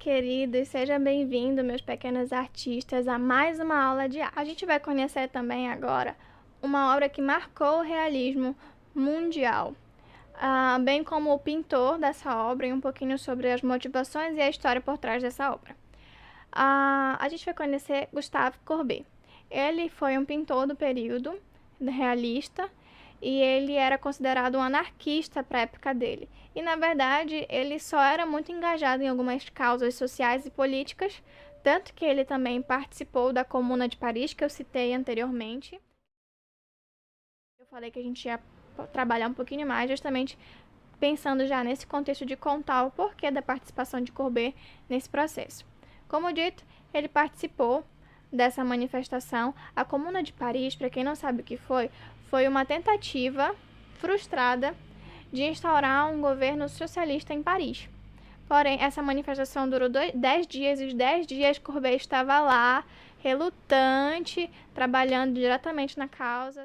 queridos, seja bem-vindo, meus pequenos artistas, a mais uma aula de arte. A gente vai conhecer também agora uma obra que marcou o realismo mundial, bem como o pintor dessa obra e um pouquinho sobre as motivações e a história por trás dessa obra. A gente vai conhecer Gustave Courbet. Ele foi um pintor do período realista e ele era considerado um anarquista para a época dele. E, na verdade, ele só era muito engajado em algumas causas sociais e políticas, tanto que ele também participou da Comuna de Paris, que eu citei anteriormente. Eu falei que a gente ia trabalhar um pouquinho mais, justamente pensando já nesse contexto de contar o porquê da participação de Courbet nesse processo. Como dito, ele participou dessa manifestação. A Comuna de Paris, para quem não sabe o que foi uma tentativa frustrada de instaurar um governo socialista em Paris. Porém, essa manifestação durou 10 dias e os 10 dias Courbet estava lá, relutante, trabalhando diretamente na causa.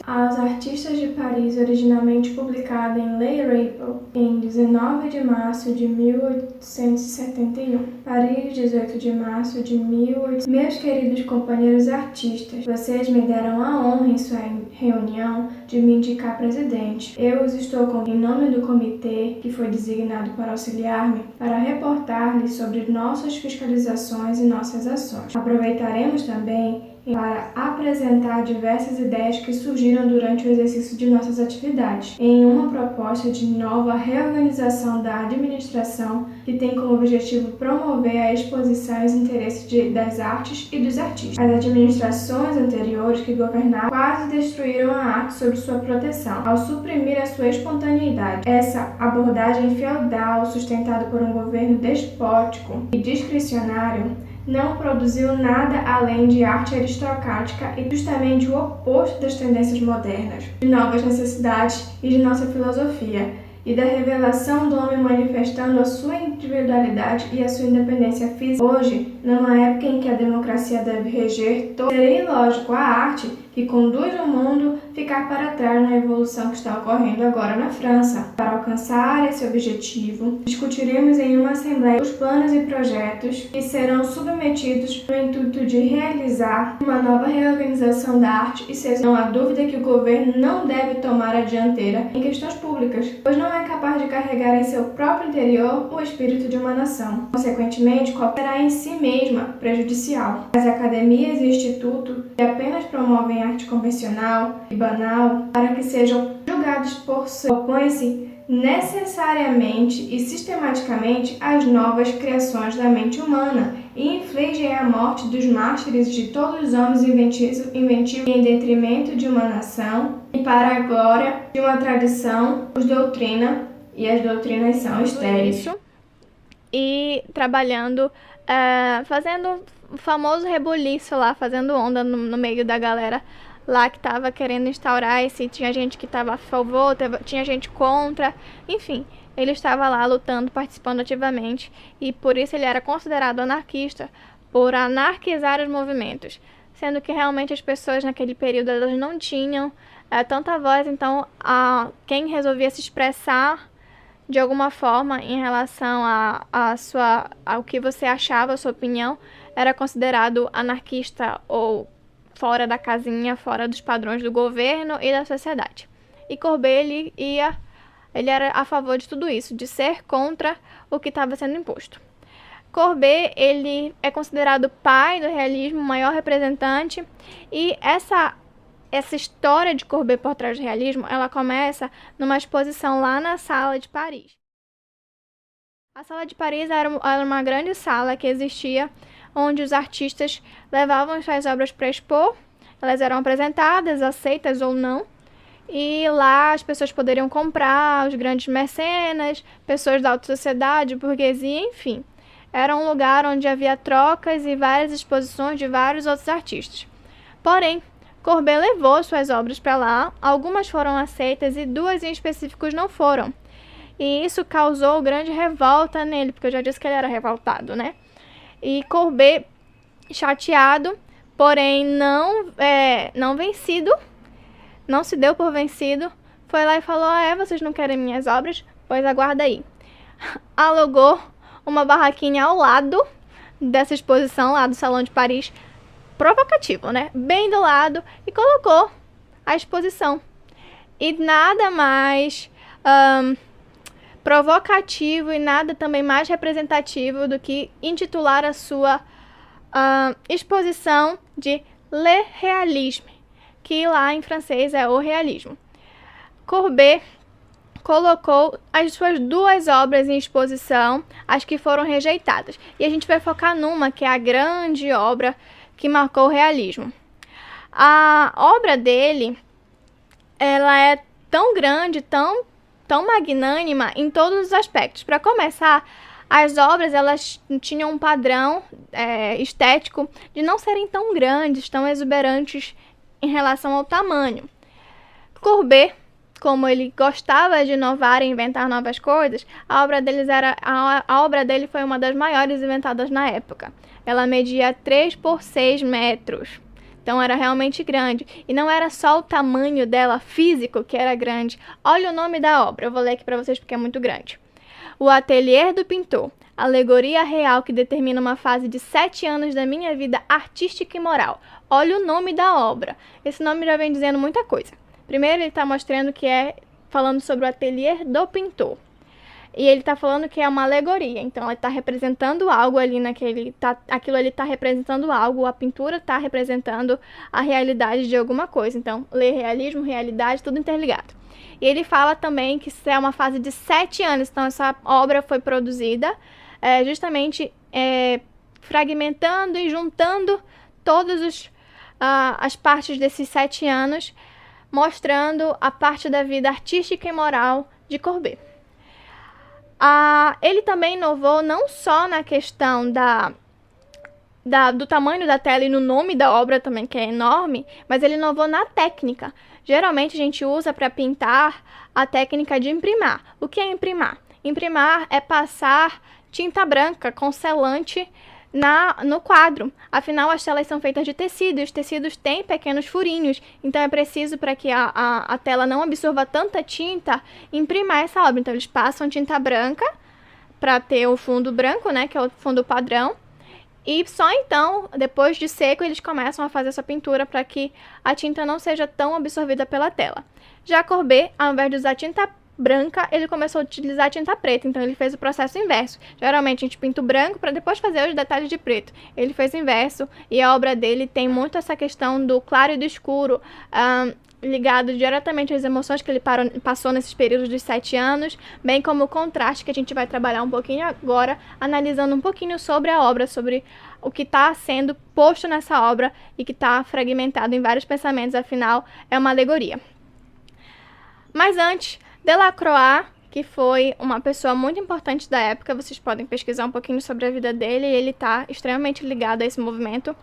Aos Artistas de Paris, originalmente publicada em Le Rappel, em 19 de março de 1871. Paris, 18 de março de 1800. Meus queridos companheiros artistas, vocês me deram a honra em sua reunião de me indicar presidente. Eu os estou em nome do comitê que foi designado para auxiliar-me para reportar-lhes sobre nossas fiscalizações e nossas ações. Aproveitaremos também para apresentar diversas ideias que surgiram durante o exercício de nossas atividades, em uma proposta de nova reorganização da administração que tem como objetivo promover a exposição e os interesses das artes e dos artistas. As administrações anteriores que governaram quase destruíram a arte sob sua proteção, ao suprimir a sua espontaneidade. Essa abordagem feudal, sustentada por um governo despótico e discricionário, não produziu nada além de arte aristocrática e justamente o oposto das tendências modernas, de novas necessidades e de nossa filosofia, e da revelação do homem manifestando a sua individualidade e a sua independência física. Hoje, numa época em que a democracia deve reger todo, seria ilógico a arte que conduz o mundo ficar para trás na evolução que está ocorrendo agora na França. Para alcançar esse objetivo, discutiremos em uma assembleia os planos e projetos que serão submetidos no intuito de realizar uma nova reorganização da arte e seja. Não há dúvida que o governo não deve tomar a dianteira em questões públicas, pois não é capaz de carregar em seu próprio interior o espírito de uma nação. Consequentemente, será em si mesma prejudicial. As academias e institutos que apenas promovem arte convencional e banal para que sejam julgados por opõem-se necessariamente e sistematicamente às novas criações da mente humana e infligem a morte dos mártires de todos os homens inventivos em detrimento de uma nação e para a glória de uma tradição, os doutrina e as doutrinas são estéreis. E trabalhando, fazendo o famoso rebuliço lá, fazendo onda no meio da galera lá que estava querendo instaurar esse, tinha gente que estava a favor, tinha gente contra, enfim, ele estava lá lutando, participando ativamente e por isso ele era considerado anarquista, por anarquizar os movimentos, sendo que realmente as pessoas naquele período elas não tinham tanta voz, então quem resolvia se expressar de alguma forma em relação ao que você achava, a sua opinião, era considerado anarquista ou fora da casinha, fora dos padrões do governo e da sociedade. E Courbet, ele era a favor de tudo isso, de ser contra o que estava sendo imposto. Courbet, ele é considerado o pai do realismo, o maior representante, e essa história de Courbet por trás do realismo, ela começa numa exposição lá na Sala de Paris. A Sala de Paris era uma grande sala que existia, onde os artistas levavam suas obras para expor, elas eram apresentadas, aceitas ou não, e lá as pessoas poderiam comprar, os grandes mecenas, pessoas da alta sociedade, burguesia, enfim. Era um lugar onde havia trocas e várias exposições de vários outros artistas. Porém, Courbet levou suas obras para lá, algumas foram aceitas e 2 em específicos não foram. E isso causou grande revolta nele, porque eu já disse que ele era revoltado, né? E Courbet, chateado, porém não vencido, não se deu por vencido, foi lá e falou: vocês não querem minhas obras? Pois aguarda aí. Alugou uma barraquinha ao lado dessa exposição lá do Salão de Paris, provocativo, né? Bem do lado, e colocou a exposição. E nada mais provocativo e nada também mais representativo do que intitular a sua exposição de Le Réalisme, que lá em francês é o realismo. Courbet colocou as suas 2 obras em exposição, as que foram rejeitadas. E a gente vai focar numa, que é a grande obra que marcou o realismo. A obra dele, ela é tão grande, tão magnânima em todos os aspectos. Para começar, as obras elas tinham um padrão estético de não serem tão grandes, tão exuberantes em relação ao tamanho. Courbet, como ele gostava de inovar e inventar novas coisas, a obra dele foi uma das maiores inventadas na época. Ela media 3 por 6 metros. Então era realmente grande. E não era só o tamanho dela físico que era grande. Olha o nome da obra. Eu vou ler aqui para vocês porque é muito grande. O Atelier do Pintor. Alegoria real que determina uma fase de 7 anos da minha vida artística e moral. Olha o nome da obra. Esse nome já vem dizendo muita coisa. Primeiro ele está mostrando que falando sobre o Atelier do Pintor. E ele está falando que é uma alegoria, então ele está representando algo ali aquilo ali está representando algo, a pintura está representando a realidade de alguma coisa. Então, ler realismo, realidade, tudo interligado. E ele fala também que isso é uma fase de 7 anos, então essa obra foi produzida justamente fragmentando e juntando todas as partes desses 7 anos, mostrando a parte da vida artística e moral de Courbet. Ele também inovou não só na questão do tamanho da tela e no nome da obra também, que é enorme, mas ele inovou na técnica. Geralmente a gente usa para pintar a técnica de imprimar. O que é imprimar? Imprimar é passar tinta branca com selante no quadro. Afinal, as telas são feitas de tecido e os tecidos têm pequenos furinhos. Então é preciso, para que a tela não absorva tanta tinta, imprimir essa obra. Então eles passam tinta branca para ter o fundo branco, né, que é o fundo padrão. E só então, depois de seco, eles começam a fazer essa pintura para que a tinta não seja tão absorvida pela tela. Já Courbet, ao invés de usar tinta branca, ele começou a utilizar tinta preta, então ele fez o processo inverso. Geralmente a gente pinta o branco para depois fazer os detalhes de preto. Ele fez o inverso e a obra dele tem muito essa questão do claro e do escuro, ligado diretamente às emoções que ele passou nesses períodos dos 7 anos, bem como o contraste, que a gente vai trabalhar um pouquinho agora, analisando um pouquinho sobre a obra, sobre o que está sendo posto nessa obra e que está fragmentado em vários pensamentos, afinal é uma alegoria. Mas antes, Delacroix, que foi uma pessoa muito importante da época, vocês podem pesquisar um pouquinho sobre a vida dele, ele está extremamente ligado a esse movimento.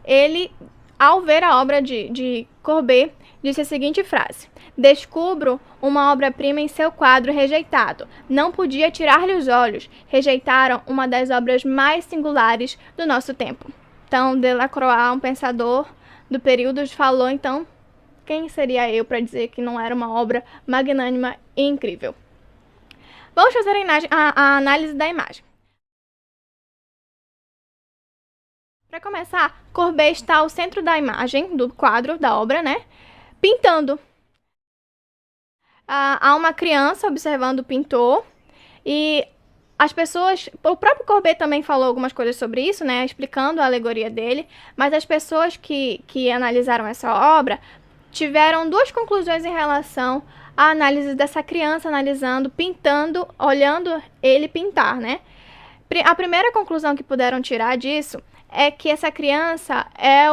Ele, ao ver a obra de Courbet, disse a seguinte frase: descubro uma obra-prima em seu quadro rejeitado. Não podia tirar-lhe os olhos. Rejeitaram uma das obras mais singulares do nosso tempo. Então, Delacroix, um pensador do período, falou, então, quem seria eu para dizer que não era uma obra magnânima e incrível? Vamos fazer a análise da imagem. Para começar, Courbet está ao centro da imagem, do quadro, da obra, né? Pintando. Há uma criança observando o pintor e as pessoas... O próprio Courbet também falou algumas coisas sobre isso, né? Explicando a alegoria dele, mas as pessoas que analisaram essa obra tiveram 2 conclusões em relação à análise dessa criança, analisando, pintando, olhando ele pintar, né? A primeira conclusão que puderam tirar disso é que essa criança é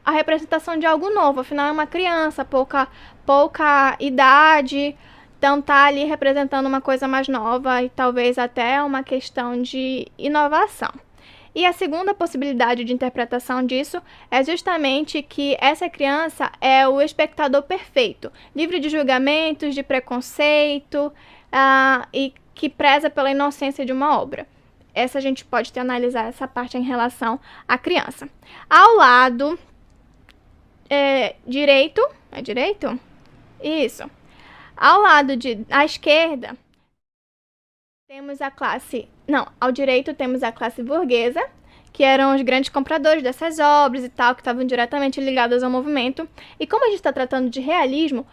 a representação de algo novo. Afinal, é uma criança, pouca idade, então tá ali representando uma coisa mais nova e talvez até uma questão de inovação. E a segunda possibilidade de interpretação disso é justamente que essa criança é o espectador perfeito, livre de julgamentos, de preconceito, e que preza pela inocência de uma obra. A gente pode analisar essa parte em relação à criança. Ao lado direito, é direito? Isso. À esquerda, Temos a classe... Não, ao direito temos a classe burguesa, que eram os grandes compradores dessas obras e tal, que estavam diretamente ligadas ao movimento. E como a gente está tratando de realismo,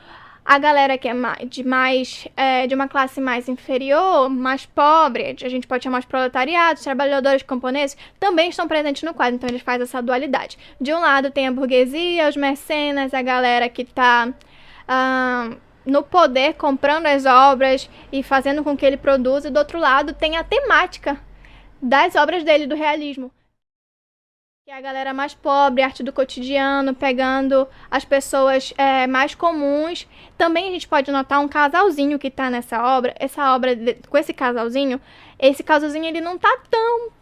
a galera que é de uma classe mais inferior, mais pobre, a gente pode chamar de proletariado, trabalhadores camponeses, também estão presentes no quadro. Então eles fazem essa dualidade. De um lado tem a burguesia, os mecenas, a galera que está no poder comprando as obras e fazendo com que ele produza. E do outro lado tem a temática das obras dele, do realismo, que é a galera mais pobre, arte do cotidiano, pegando as pessoas mais comuns. Também a gente pode notar um casalzinho que tá nessa obra. Essa obra, com esse casalzinho ele não tá tão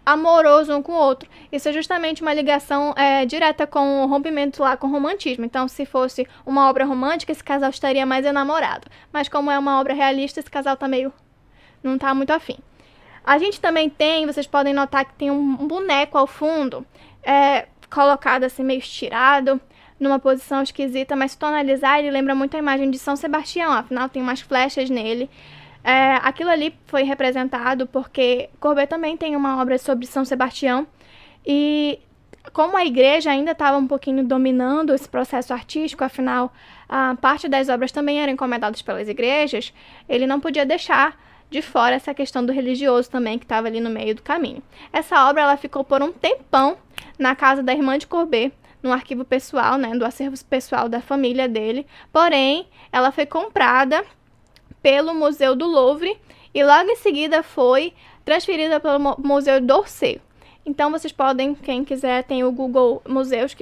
amoroso um com o outro. Isso é justamente uma ligação direta com o rompimento lá com o romantismo. Então, se fosse uma obra romântica, esse casal estaria mais enamorado. Mas como é uma obra realista, esse casal tá não tá muito afim. A gente também tem, vocês podem notar que tem um boneco ao fundo, colocado assim meio estirado, numa posição esquisita, mas se tu analisar, ele lembra muito a imagem de São Sebastião, afinal tem umas flechas nele. Aquilo ali foi representado porque Courbet também tem uma obra sobre São Sebastião, e como a igreja ainda estava um pouquinho dominando esse processo artístico, afinal, a parte das obras também eram encomendadas pelas igrejas, ele não podia deixar de fora essa questão do religioso também, que estava ali no meio do caminho. Essa obra ela ficou por um tempão na casa da irmã de Courbet, no arquivo pessoal, né, do acervo pessoal da família dele. Porém, ela foi comprada pelo Museu do Louvre e logo em seguida foi transferida pelo Museu d'Orsay. Então, vocês podem, quem quiser, tem o Google Museus,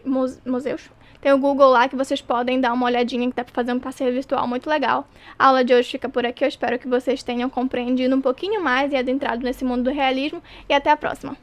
tem o Google lá que vocês podem dar uma olhadinha, que dá para fazer um passeio virtual muito legal. A aula de hoje fica por aqui, eu espero que vocês tenham compreendido um pouquinho mais e adentrado nesse mundo do realismo, e até a próxima!